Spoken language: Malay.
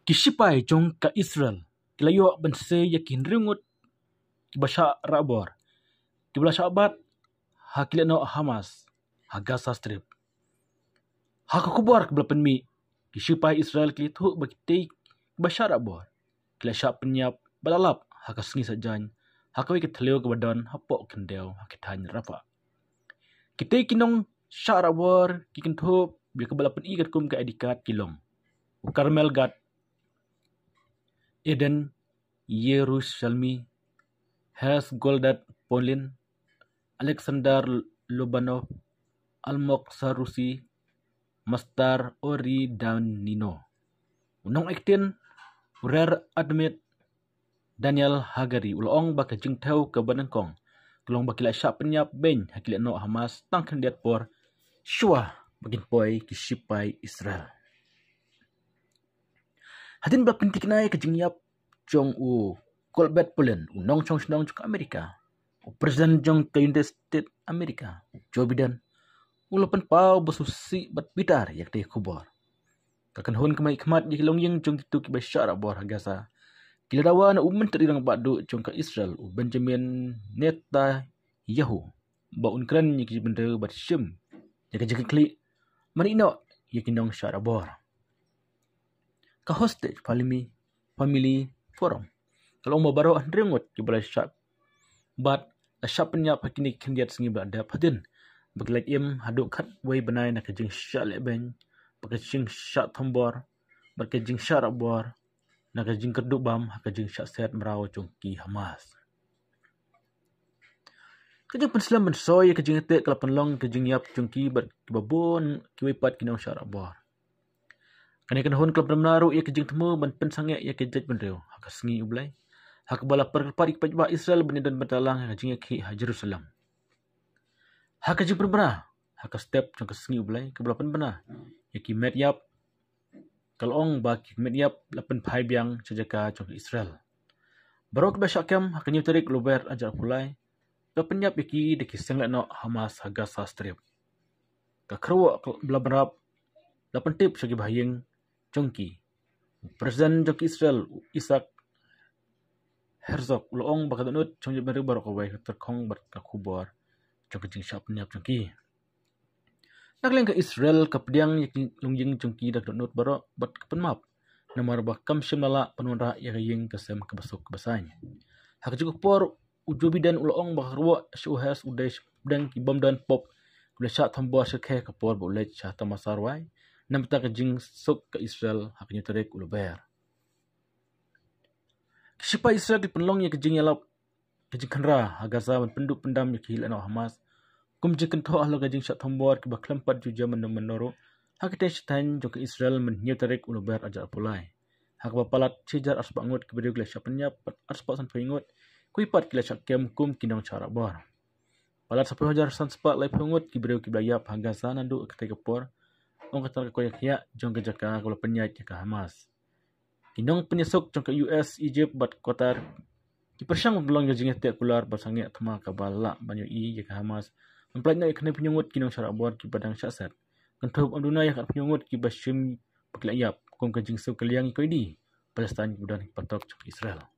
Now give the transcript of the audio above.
Kishipai jong ka Israel. Kilayo banse yakin ringut kibasha rabor. Kibla syabat hakilano Hamas ha Gaza Strip. Hakakubar kibla penmi. Kishipai Israel kilitu bakitei kibasha rabor. Kila syak penyap balalap hakasengi sajan. Hakawi kitleo kebadon hapok kendel hakitanya rapa. Kitei kinong syak rabor kikintu bila kebala peni kat kum ka edikat kilom. Karmel gat Eden Yerusalmi Has Goldat Polin Alexander Lobanov Almok Sarusi Mastar Ori Danino Unong Ektin Urer Admit Daniel Hagari ulong baka jingtau ke Banangkong kelong bakila syak penyap ben hakila no Hamas tangkan diat por syua bagin poi kishipai Israel. Hadin ba pintik na ke jingyap jong u Colbert Polen unong chong snong ke Amerika. Presiden jong ke United States Amerika. Joe Biden ulapan pau basusi bat bitar yak te kubor. Kakan hon kemai khmat di kilong yang jong kitu ki basyara bor Gaza. Kila dawa na menteri rang badu jong ke Israel u Benjamin Netanyahu ba unkran ki benda bat shim. Jaka jaka klik marino yakinong syara bor. Ka hostage family forum. Kalau mau baru ringut ke balai syap. But syap penyap hakini kendiat sengi berada padin. Bagilat im haduk kat way benai nak kejing syap leben. Bakajing syap tombor. Bakajing syap rabor. Nak kejing keduk bam. Hakajing syap sehat merau jongki Hamas. Kejing penslam mensoy kejing etek kalau penlong kejing yap jongki babon kiwipat kinong syap rabor. Kanikan hon kelab menaruh ia kejing temu ban pensangek ia kejat bendeu hak sengi ublai hak bala perparik pajba Israel benidan bentalang kejing ki Jerusalem hak kejing berbera hak step jong sengi ublai ke belapan bena yaki medyap kalong baki medyap lapan phai biang sejaka jong Israel barok ba syakam hak nyu tarik lober ajar pulai ke penyap yaki dikiseng lakno Hamas Gaza Strip ka kerwa bela berap lapan tip segi bahayeng jongki Presiden jongki Israel Isaac Herzog ulong bakadanut jong jebari barok awai terkong berkakubor jongki jing syap nyap jongki nakleng ke Israel kapdiang yakin lungjing jongki dak donut barok bat kepenmap namar bakam shimlala penunra yakaying kesem kebasuk kebasanya hak juga por ujo bidan ulong bakarwa syuhas udai dan kibam dan pop bila syak tambah syekhe kapor boleh syah tamasarwai namta kejing sok ke Israel haknya tarik uluber. Kishipa Israel di penlong yang kejing yalap kejing kanra Gaza man penduk pendam yang kihil anak Hamas. Kum jing kentoh ahlo kejing syak tombor ke baklampat juja menoro hak kita syaitan jong ke Israel menyu tarik uluber ajar pulai. Hak bapalat cijar ars bangut ke beriu gila syak penyap ars pak san pengut kuipat gila syak kem kum kinong cara bor. Palat 10,000 san sepak lai pengut ke beriu ke belayap Gaza nandu ke tegapor. Orang kata koyak ya jong kejaka kalau penyat ke Hamas. Kinong penyesok jong ke US, Egypt bat Qatar. Kipersyang belong jing etek kular basangnya tema kabala banyu i ke Hamas. Mempelajna ikne penyungut kinong syara bor ki badang syasat. Kentup amduna yak penyungut ki basyim paklayap kum kejing sok kaliang iko idi. Palestin kemudian patok jong Israel.